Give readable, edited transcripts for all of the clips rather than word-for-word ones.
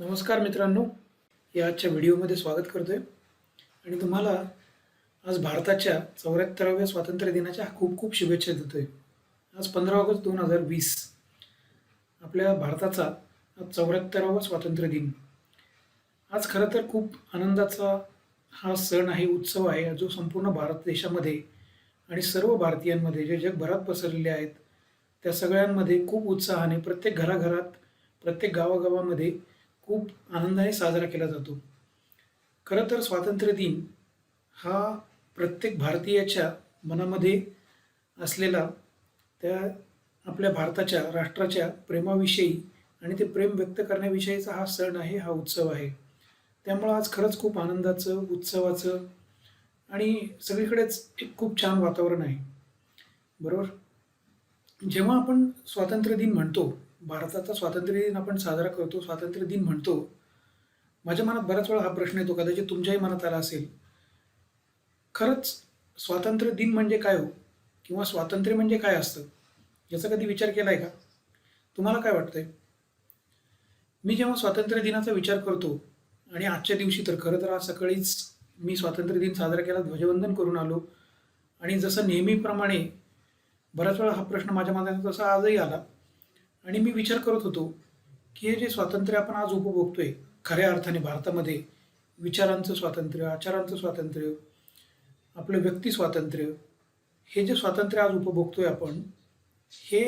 नमस्कार मित्रांनो, या आजच्या व्हिडिओमध्ये स्वागत करतोय आणि तुम्हाला आज भारताच्या 74व्या स्वातंत्र्य दिनाच्या खूप खूप शुभेच्छा देतोय. आज 15 ऑगस्ट 2020 आपल्या भारताचा आज 74वा स्वातंत्र्य दिन. आज खरं तर खूप आनंदाचा हा सण आहे, उत्सव आहे, जो संपूर्ण भारत देशामध्ये आणि सर्व भारतीयांमध्ये जे जगभरात पसरलेले आहेत, त्या सगळ्यांमध्ये खूप उत्साहाने प्रत्येक घराघरात, प्रत्येक गावागावामध्ये खूप आनंदाने साजरा केला जातो. खरं तर स्वातंत्र्य दिन हा प्रत्येक भारतीयाच्या मनामध्ये असलेला त्या आपल्या भारताच्या राष्ट्राच्या प्रेमाविषयी आणि ते प्रेम व्यक्त करण्याविषयीचा हा सण आहे, हा उत्सव आहे. त्यामुळं आज खरंच खूप आनंदाचं, उत्सवाचं आणि सगळीकडेच एक खूप छान वातावरण आहे. बरोबर? जेव्हा आपण स्वातंत्र्य दिन म्हणतो, भारताचा स्वातंत्र्य दिन आपण साजरा करतो, स्वातंत्र्य दिन म्हणतो, माझ्या मनात बऱ्याच वेळा हा प्रश्न येतो, कदाचित तुमच्याही मनात आला असेल. खरंच स्वातंत्र्य दिन म्हणजे काय हो? किंवा स्वातंत्र्य म्हणजे काय असतं? याचा कधी विचार केला आहे का? तुम्हाला काय वाटतंय? मी जेव्हा स्वातंत्र्य दिनाचा विचार करतो आणि आजच्या दिवशी तर खरं तर आज सकाळीच मी स्वातंत्र्य दिन साजरा केला, ध्वजवंदन करून आलो आणि जसं नेहमीप्रमाणे बऱ्याच वेळा हा प्रश्न माझ्या मनात तसा आजही आला आणि मी विचार करत होतो, की हे जे स्वातंत्र्य आपण आज उपभोगतोय, खऱ्या अर्थाने भारतामध्ये विचारांचं स्वातंत्र्य, आचारांचं स्वातंत्र्य, आपलं व्यक्ती स्वातंत्र्य, हे जे स्वातंत्र्य आज उपभोगतोय आपण, हे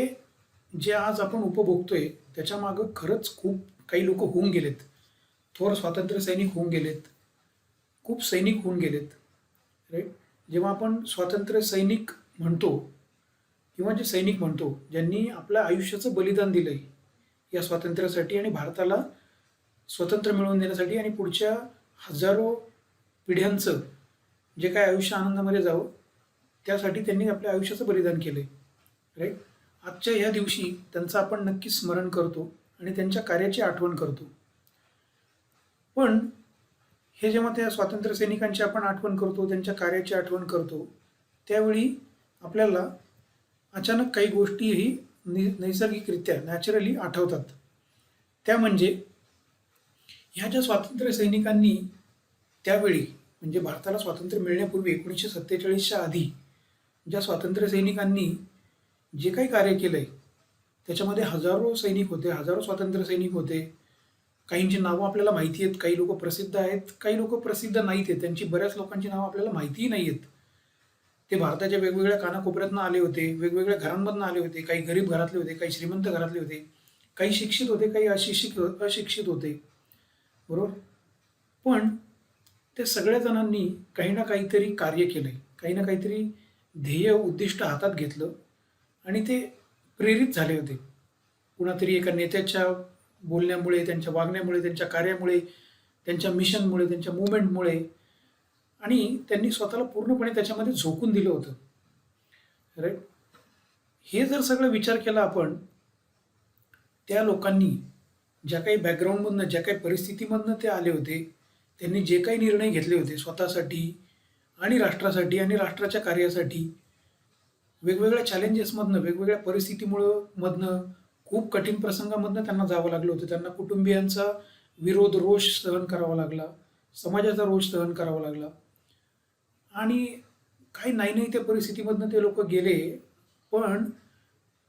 जे आज आपण उपभोगतोय त्याच्यामागं खरंच खूप काही लोक होऊन गेलेत. थोर स्वातंत्र्य सैनिक होऊन गेलेत, खूप सैनिक होऊन गेलेत. राईट? जेव्हा आपण स्वातंत्र्य सैनिक म्हणतो किंवा जे सैनिक म्हणतो, ज्यांनी आपल्या आयुष्याचं बलिदान दिलंय या स्वातंत्र्यासाठी आणि भारताला स्वतंत्र मिळवून देण्यासाठी आणि पुढच्या हजारो पिढ्यांचं जे काय आयुष्य आनंदामध्ये जावं त्यासाठी त्यांनी आपल्या आयुष्याचं बलिदान केलंय. राईट? आजच्या ह्या दिवशी त्यांचं आपण नक्कीच स्मरण करतो आणि त्यांच्या कार्याची आठवण करतो. पण हे जेव्हा त्या स्वातंत्र्य सैनिकांची आपण आठवण करतो, त्यांच्या कार्याची आठवण करतो, त्यावेळी आपल्याला अचानक काही गोष्टीही नैसर्गिकरित्या नॅचरली आठवतात. त्या म्हणजे ह्या ज्या स्वातंत्र्य सैनिकांनी त्यावेळी म्हणजे भारताला स्वातंत्र्य मिळण्यापूर्वी 1947च्या आधी ज्या स्वातंत्र्य सैनिकांनी जे काही कार्य केलंय त्याच्यामध्ये हजारो सैनिक होते, हजारो स्वातंत्र्य सैनिक होते. काहींची नावं आपल्याला माहिती आहेत, काही लोक प्रसिद्ध आहेत, काही लोक प्रसिद्ध नाहीत आहेत. त्यांची बऱ्याच लोकांची नावं आपल्याला माहितीही नाही आहेत. ते भारताच्या वेगवेगळ्या कानाकोपऱ्यातनं आले होते, वेगवेगळ्या घरांमधनं आले होते. काही गरीब घरातले होते, काही श्रीमंत घरातले होते, काही शिक्षित होते, काही अशिक्षित होते. बरोबर? पण त्या सगळ्या जणांनी काही ना काहीतरी कार्य केलंय, काही ना काहीतरी ध्येय उद्दिष्ट हातात घेतलं आणि ते प्रेरित झाले होते. कुणातरी एका नेत्याच्या बोलण्यामुळे, त्यांच्या वागण्यामुळे, त्यांच्या कार्यामुळे, त्यांच्या मिशनमुळे, त्यांच्या मुवमेंटमुळे आणि त्यांनी स्वतःला पूर्णपणे त्याच्यामध्ये झोकून दिलं होतं. राईट? हे जर सगळं विचार केला आपण, त्या लोकांनी ज्या काही बॅकग्राऊंडमधनं, ज्या काही परिस्थितीमधनं ते आले होते, त्यांनी जे काही निर्णय घेतले होते स्वतःसाठी आणि राष्ट्रासाठी आणि राष्ट्राच्या कार्यासाठी, वेगवेगळ्या चॅलेंजेसमधनं, वेगवेगळ्या परिस्थितीमुळं खूप कठीण प्रसंगामधनं त्यांना जावं लागलं होतं. त्यांना कुटुंबियांचा विरोध, रोष सहन करावा लागला, समाजाचा रोष सहन करावा लागला आणि काही नाही त्या परिस्थितीमधनं ते लोक गेले. पण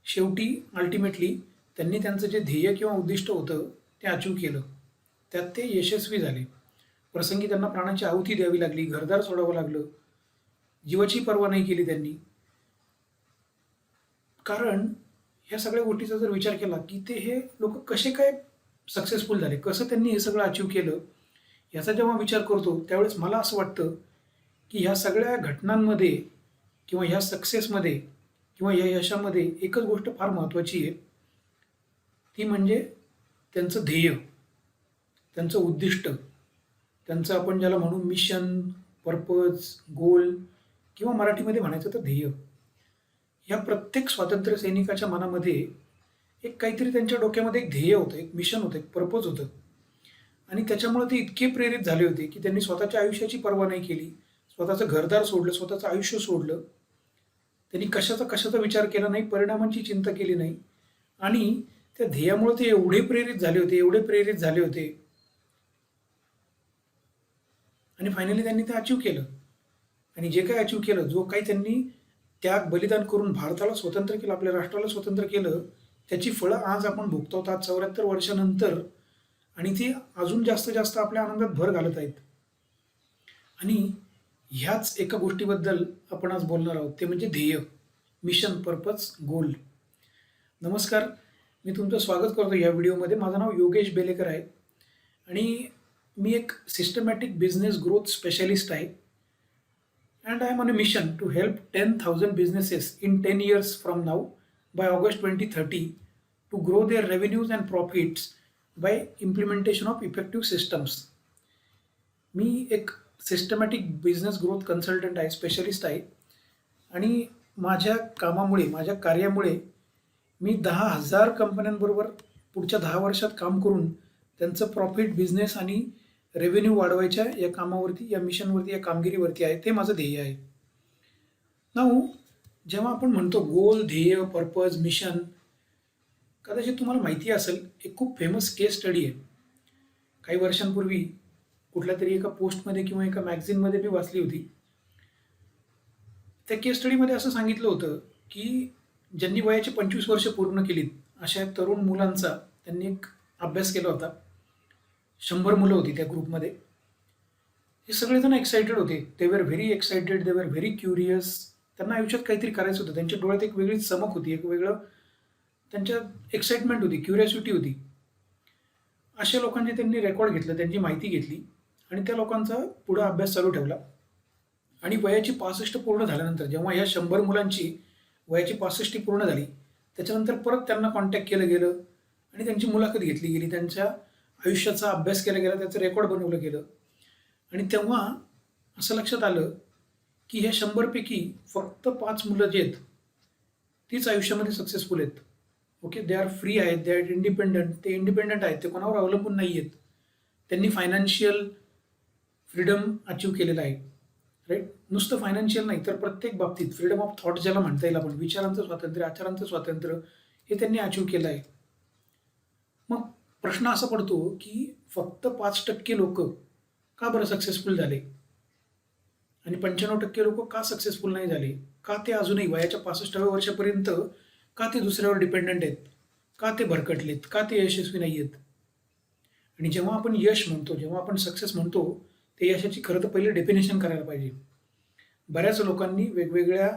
शेवटी अल्टिमेटली त्यांनी त्यांचं जे ध्येय किंवा उद्दिष्ट होतं ते अचीव केलं. त्यात ते यशस्वी झाले. प्रसंगी त्यांना प्राणाची आहुती द्यावी लागली, घरदार सोडावं लागलं, जीवाची पर्वा नाही केली त्यांनी. कारण ह्या सगळ्या गोष्टीचा जर विचार केला की ते हे लोक कसे काय सक्सेसफुल झाले, कसं त्यांनी हे सगळं अचीव केलं, याचा जेव्हा विचार करतो त्यावेळेस मला असं वाटतं की ह्या सगळ्या घटनांमध्ये किंवा ह्या सक्सेसमध्ये किंवा या यशामध्ये एकच गोष्ट फार महत्त्वाची आहे, ती म्हणजे त्यांचं ध्येय, त्यांचं उद्दिष्ट, त्यांचं आपण ज्याला म्हणू मिशन, पर्पज, गोल किंवा मराठीमध्ये म्हणायचं तर ध्येय. या प्रत्येक स्वातंत्र्य सैनिकाच्या मनामध्ये एक काहीतरी त्यांच्या डोक्यामध्ये एक ध्येय होतं, एक मिशन होतं, एक पर्पज होतं आणि त्याच्यामुळे ते इतके प्रेरित झाले होते की त्यांनी स्वतःच्या आयुष्याची पर्वा नाही केली, स्वतःचं घरदार सोडलं, स्वतःचं आयुष्य सोडलं. त्यांनी कशाचा विचार केला नाही, परिणामांची चिंता केली नाही आणि त्या ध्येयामुळे ते एवढे प्रेरित झाले होते, एवढे प्रेरित झाले होते आणि फायनली त्यांनी ते अचीव केलं. आणि जे काही अचीव केलं, जो काही त्यांनी त्याग बलिदान करून भारताला स्वतंत्र केलं, आपल्या राष्ट्राला स्वतंत्र केलं, त्याची फळं आज आपण भोगतो आहोत, आज 74 वर्षानंतर. आणि ती अजून जास्त जास्त आपल्या आनंदात भर घालत आहेत. आणि ह्याच एका गोष्टीबद्दल आपण आज बोलणार आहोत, ते म्हणजे ध्येय, मिशन, पर्पज, गोल. नमस्कार, मी तुमचं स्वागत करतो या व्हिडिओमध्ये. माझं नाव योगेश बेलेकर आहे आणि मी एक सिस्टमॅटिक बिझनेस ग्रोथ स्पेशलिस्ट आहे. And I am on a mission to help 10,000 businesses in 10 years from now by August 2030 to grow their revenues and profits by implementation of effective systems. मी एक सिस्टमॅटिक बिझनेस ग्रोथ कन्सल्टंट आहे, specialist आहे. आणि माझ्या कामामुळे, माझ्या कार्यामुळे मी 10,000 कंपन्यांबरोबर पुढच्या 10 वर्षात काम करून त्यांचं प्रॉफिट, बिझनेस आणि रेव्हेन्यू वाढवायच्या या कामावरती, या मिशनवरती, या कामगिरीवरती आहे. ते माझं ध्येय आहे. नाऊ जेव्हा आपण म्हणतो गोल, ध्येय, पर्पज, मिशन, कदाचित तुम्हाला माहिती असेल, एक खूप फेमस केस स्टडी आहे. काही वर्षांपूर्वी कुठल्या तरी एका पोस्टमध्ये किंवा एका मॅगझिनमध्ये मी वाचली होती. त्या केस स्टडीमध्ये असं सांगितलं होतं की ज्यांनी वयाची 25 वर्ष पूर्ण केलीत अशा तरुण मुलांचा त्यांनी एक अभ्यास केला होता. 100 मुलं होती त्या ग्रुपमध्ये. हे सगळेजण एक्सायटेड होते. दे वर व्हेरी एक्सायटेड, दे वर व्हेरी क्युरियस. त्यांना आयुष्यात काहीतरी करायचं होतं. त्यांच्या डोळ्यात एक वेगळी चमक होती, एक वेगळं त्यांच्यात एक्साइटमेंट होती, क्युरिओसिटी होती. अशा लोकांचे त्यांनी रेकॉर्ड घेतलं, त्यांची माहिती घेतली आणि त्या लोकांचा पुढं अभ्यास चालू ठेवला. आणि वयाची 65 पूर्ण झाल्यानंतर, जेव्हा ह्या 100 मुलांची वयाची 65 पूर्ण झाली, त्याच्यानंतर परत त्यांना कॉन्टॅक्ट केलं गेलं आणि त्यांची मुलाखत घेतली गेली, त्यांच्या आयुष्याचा अभ्यास केला गेला, त्याचं रेकॉर्ड बनवलं गेलं. आणि तेव्हा असं लक्षात आलं की ह्या 100 पैकी फक्त 5 मुलं जे आहेत तीच आयुष्यामध्ये सक्सेसफुल आहेत. ओके, दे आर फ्री आहेत, दे आर इंडिपेंडंट, ते इंडिपेंडंट आहेत, ते कोणावर अवलंबून नाही आहेत. त्यांनी फायनान्शियल फ्रीडम अचीव केलेलं आहे. राईट, नुसतं फायनान्शियल नाही तर प्रत्येक बाबतीत फ्रीडम ऑफ थॉट ज्याला म्हणता येईल आपण, विचारांचं स्वातंत्र्य, आचारांचं स्वातंत्र्य, हे त्यांनी अचीव केलं आहे. मग प्रश्न असा पडतो की फक्त 5% लोक का बरं सक्सेसफुल झाले आणि 95% लोक का सक्सेसफुल नाही झाले? का ते अजूनही वयाच्या 65व्या वर्षापर्यंत का ते दुसऱ्यावर डिपेंडंट आहेत? का ते भरकटलेत? का ते यशस्वी नाही आहेत? आणि जेव्हा आपण यश म्हणतो, जेव्हा आपण सक्सेस म्हणतो, ते यशाची खरं तर पहिले डेफिनेशन करायला पाहिजे. बऱ्याच लोकांनी वेगवेगळ्या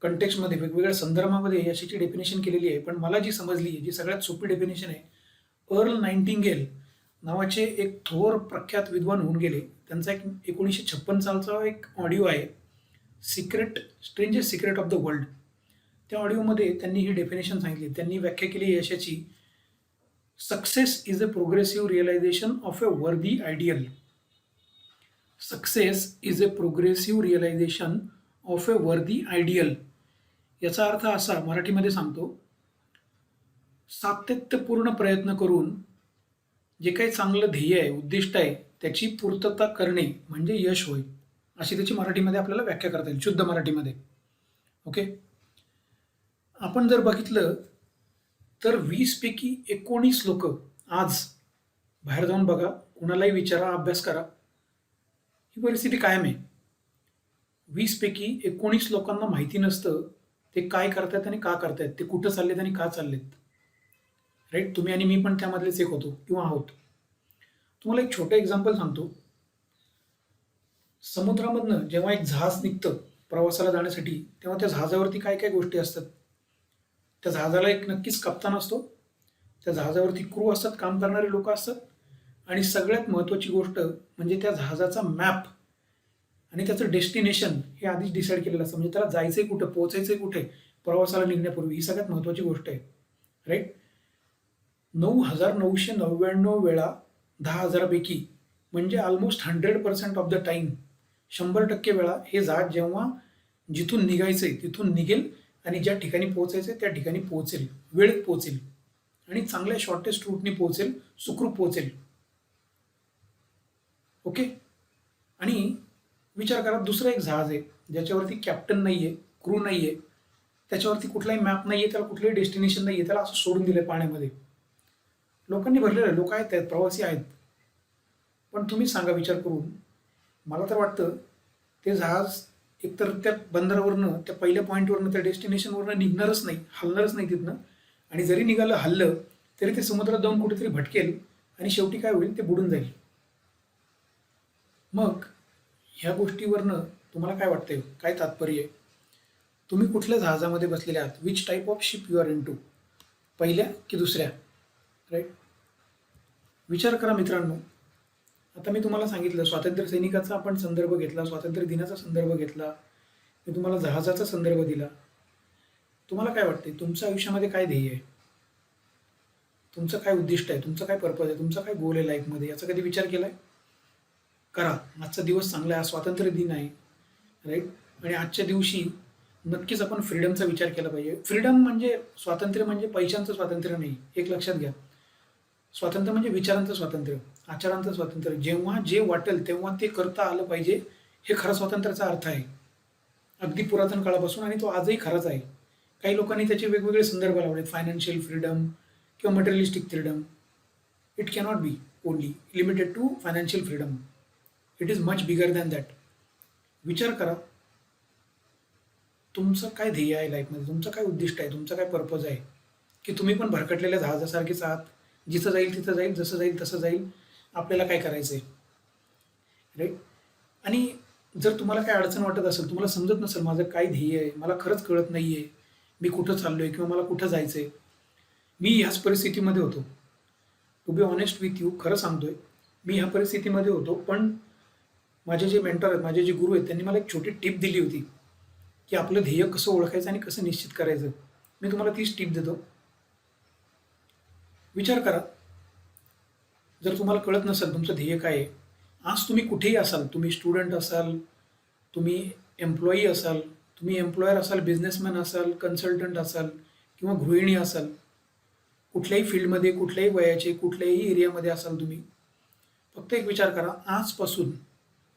कंटेक्स्टमध्ये, वेगवेगळ्या संदर्भामध्ये यशाची डेफिनेशन केलेली आहे. पण मला जी समजली आहे, जी सगळ्यात सोपी डेफिनेशन आहे, अर्ल नाइटिंगेल नावाचे एक थोर प्रख्यात विद्वान होऊन गेले. त्यांचा एक 1956 सालचा एक ऑडिओ आहे, strangest secret of the world. त्या ऑडिओमध्ये त्यांनी ही डेफिनेशन सांगितली. त्यांनी व्याख्या केली यशाची. Success is a progressive realization of a worthy ideal. Success is a progressive realization of a worthy ideal. याचा अर्थ असा, मराठीमध्ये सांगतो, सातत्यपूर्ण प्रयत्न करून जे काही चांगलं ध्येय आहे, उद्दिष्ट आहे, त्याची पूर्तता करणे म्हणजे यश होय. अशी त्याची मराठीमध्ये आपल्याला व्याख्या करता येईल, शुद्ध मराठीमध्ये. ओके, आपण जर बघितलं तर 20 पैकी 19 लोक, आज बाहेर जाऊन बघा, कुणालाही विचारा, अभ्यास करा, ही परिस्थिती कायम आहे. 20 पैकी 19 लोकांना माहिती नसतं ते काय करतायत आणि का करतायत, ते कुठं चाललेत आणि का चाललेत. राईट, तुम्ही आणि मी पण त्यामधलेच एक होतो किंवा आहोत. तुम्हाला एक छोटं एक्झाम्पल सांगतो. समुद्रामधनं जेव्हा एक जहाज निघतं प्रवासाला जाण्यासाठी, तेव्हा त्या जहाजावरती काय काय गोष्टी असतात. त्या जहाजाला एक नक्कीच कप्तान असतो, त्या जहाजावरती क्रू असतात, काम करणारे लोक असतात, आणि सगळ्यात महत्त्वाची गोष्ट म्हणजे त्या जहाजाचा मॅप आणि त्याचं डेस्टिनेशन हे आधीच डिसाईड केलेलं असतं. म्हणजे त्याला जायचंय कुठं, पोहोचायचंय कुठे प्रवासाला निघण्यापूर्वी, ही सगळ्यात महत्त्वाची गोष्ट आहे. राईट, 9,999 वेळा 10,000 पैकी म्हणजे ऑलमोस्ट 100% ऑफ द टाइम, 100% वेळा हे जहाज जेव्हा जिथून निघायचंय तिथून निघेल आणि ज्या ठिकाणी पोहोचायचंय त्या ठिकाणी पोहोचेल, वेळेत पोहोचेल आणि चांगल्या शॉर्टेस्ट रूटनी पोहोचेल, सुखरूप पोहोचेल. ओके, आणि विचार करा, दुसरं एक जहाज आहे ज्याच्यावरती कॅप्टन नाही आहे, क्रू नाही आहे, त्याच्यावरती कुठलाही मॅप नाही आहे, त्याला कुठलंही डेस्टिनेशन नाही आहे, त्याला असं सोडून दिलं पाण्यामध्ये. लोकांनी भरलेलं, लोक आहेत, प्रवासी आहेत. पण तुम्ही सांगा विचार करून, मला तर वाटतं ते जहाज एकतर त्या बंदरावरनं, त्या पहिल्या पॉईंटवरनं, त्या डेस्टिनेशनवरनं निघणारच नाही, हलणारच नाही तिथनं. आणि जरी निघालं, हललं तरी ते समुद्रात जाऊन कुठेतरी भटकेल आणि शेवटी काय होईल, ते बुडून जाईल. मग ह्या गोष्टीवरनं तुम्हाला काय वाटतंय, काय तात्पर्य आहे? तुम्ही कुठल्या जहाजामध्ये बसलेले आहात? Which type of ship you are into? पहिल्या की दुसऱ्या? राईट? विचार करा मित्रांनो. आता मी तुम्हाला सांगितलं, स्वातंत्र्य सैनिकाचा आपण संदर्भ घेतला, स्वातंत्र्य दिनाचा संदर्भ घेतला, मी तुम्हाला जहाजाचा संदर्भ दिला. तुम्हाला काय वाटते, तुमच्या आयुष्यामध्ये काय ध्येय आहे? तुमचं काय उद्दिष्ट आहे? तुमचं काय पर्पज आहे? तुमचा काय गोल आहे लाईफमध्ये? याचा कधी विचार केला आहे? करा. आजचा दिवस चांगला आहे, स्वातंत्र्य दिन आहे, राईट? आणि आजच्या दिवशी नक्कीच आपण फ्रीडमचा विचार केला पाहिजे. फ्रीडम म्हणजे, स्वातंत्र्य म्हणजे पैशांचं स्वातंत्र्य नाही, एक लक्षात घ्या. स्वातंत्र्य म्हणजे विचारांचं स्वातंत्र्य, आचारांचं स्वातंत्र्य. जेव्हा जे वाटेल तेव्हा ते करता आलं पाहिजे, हे खरं स्वातंत्र्याचा अर्थ आहे. अगदी पुरातन काळापासून, आणि तो आजही खराच आहे. काही लोकांनी त्याचे वेगवेगळे संदर्भ लावले, फायनान्शियल फ्रीडम किंवा materialistic freedom. It cannot be only limited to financial freedom. It is much bigger than that. विचार करा, तुमचं काय ध्येय आहे लाईफमध्ये, तुमचं काय उद्दिष्ट आहे, तुमचं काय पर्पज आहे? की तुम्ही पण भरकटलेल्या जहाजासारखेच आहात, जिथं जाईल तिथं जाईल, जसं जाईल तसं जाईल, आपल्याला काय करायचं आहे, राईट? आणि जर तुम्हाला काय अडचण वाटत असेल, तुम्हाला समजत नसेल माझं काय ध्येय आहे, मला खरंच कळत नाही आहे, मी कुठं चाललो आहे किंवा मला कुठं जायचं आहे, मी ह्याच परिस्थितीमध्ये होतो. To be honest with you, खरं सांगतोय, मी ह्या परिस्थितीमध्ये होतो. पण माझे जे मेंटर आहेत, माझे जे गुरु आहेत, त्यांनी मला एक छोटी टिप दिली होती की आपलं ध्येय कसं ओळखायचं आणि कसं निश्चित करायचं. मी तुम्हाला तीच टिप देतो. विचार करा, जर तुम्हाला कळत नसेल तुमचं ध्येय काय आहे, आज तुम्ही कुठेही असाल, तुम्ही स्टुडंट असाल, तुम्ही एम्प्लॉई असाल, तुम्ही एम्प्लॉयर असाल, बिझनेसमॅन असाल, कन्सल्टंट असाल किंवा गृहिणी असाल, कुठल्याही फील्डमध्ये, कुठल्याही वयाचे, कुठल्याही एरियामध्ये असाल तुम्ही, फक्त एक विचार करा, आजपासून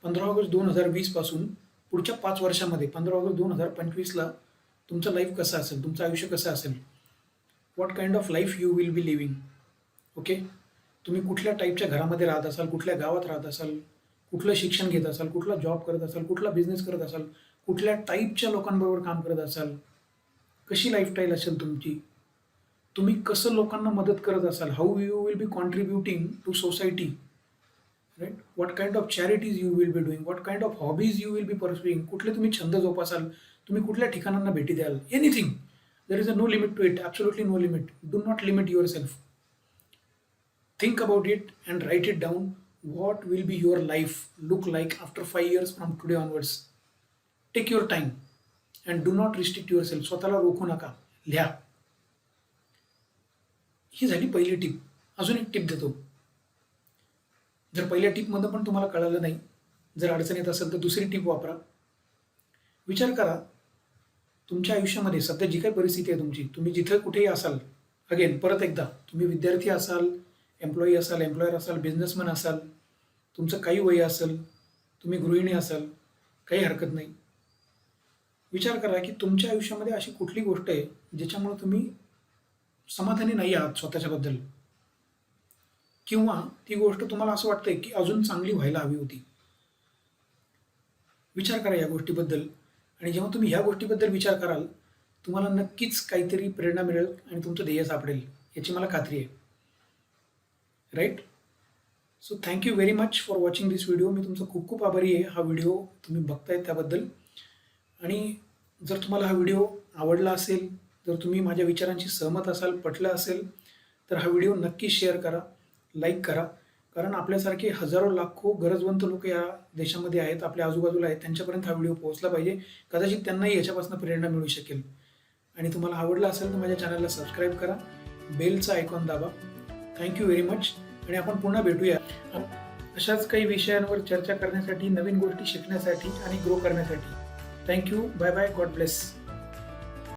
15 ऑगस्ट 2020 पासून पुढच्या 5 वर्षामध्ये 15 ऑगस्ट 2025ला तुमचं लाईफ कसं असेल, तुमचं आयुष्य कसं असेल, what kind of life you will B living. Okay? तुम्ही कुठल्या टाईपच्या घरामध्ये राहत असाल, कुठल्या गावात राहत असाल, कुठलं शिक्षण घेत असाल, कुठला जॉब करत असाल, कुठला बिझनेस करत असाल, कुठल्या टाईपच्या लोकांबरोबर काम करत असाल, कशी लाईफस्टाईल असेल तुमची, तुम्ही कसं लोकांना मदत करत असाल, how you will be contributing to society, right? What kind of charities you will be doing, what kind of hobbies you will be pursuing, कुठले तुम्ही छंद जोपासाल, तुम्ही कुठल्या ठिकाणांना भेटी द्याल, anything. There is a no limit to it, absolutely no limit. Do not limit yourself. Think about it and write it down. What will be your life look like after 5 years from today onwards? Take your time and do not restrict yourself. स्वतःला रोखू नका, लिहा. ही झाली पहिली tip. अजून एक tip देतो. जर पहिल्या टिपमधून पण तुम्हाला कळालं नाही, जर अडचण येत असेल तर दुसरी टिप वापरा. विचार करा, तुमच्या आयुष्यामध्ये सध्या जी काही परिस्थिती आहे तुमची, तुम्ही जिथं कुठेही असाल, अगेन परत एकदा, तुम्ही विद्यार्थी असाल, एम्प्लॉई असाल, एम्प्लॉयर असाल, बिझनेसमॅन असाल, तुमचं काही वय असेल, तुम्ही गृहिणी असाल, काही हरकत नाही. विचार करा की तुमच्या आयुष्यामध्ये अशी कुठली गोष्ट आहे ज्याच्यामुळे तुम्ही समाधानी नाही आहात स्वतःच्याबद्दल, किंवा ती गोष्ट तुम्हाला असं वाटतंय की अजून चांगली व्हायला हवी होती. विचार करा या गोष्टीबद्दल, आणि जेव्हा तुम्ही ह्या गोष्टीबद्दल विचार कराल, तुम्हाला नक्कीच काहीतरी प्रेरणा मिळेल आणि तुमचं ध्येय सापडेल, याची मला खात्री आहे. Right? So thank you very much for watching this video. मी तुमचं खूप खूप आभारी आहे हा व्हिडिओ तुम्ही बघताय त्याबद्दल. आणि जर तुम्हाला हा व्हिडिओ आवडला असेल, जर तुम्ही माझ्या विचारांशी सहमत असाल, पटलं असेल, तर हा व्हिडिओ नक्की शेअर करा, लाईक करा. कारण आपल्यासारखे हजारो लाखो गरजवंत लोक या देशामध्ये आहेत, आपल्या आजूबाजूला आहेत, त्यांच्यापर्यंत हा व्हिडिओ पोहोचला पाहिजे. कदाचित त्यांनाही याच्यापासून प्रेरणा मिळू शकेल. आणि तुम्हाला आवडला असेल तर माझ्या चॅनलला सबस्क्राईब करा, बेलचा आयकॉन दाबा. Thank you very much. आणि आपण पुन्हा भेटूया अशाच काही विषयांवर चर्चा करण्यासाठी, नवीन गोष्टी शिकण्यासाठी आणि ग्रो करण्यासाठी. Thank you. Bye bye. God bless.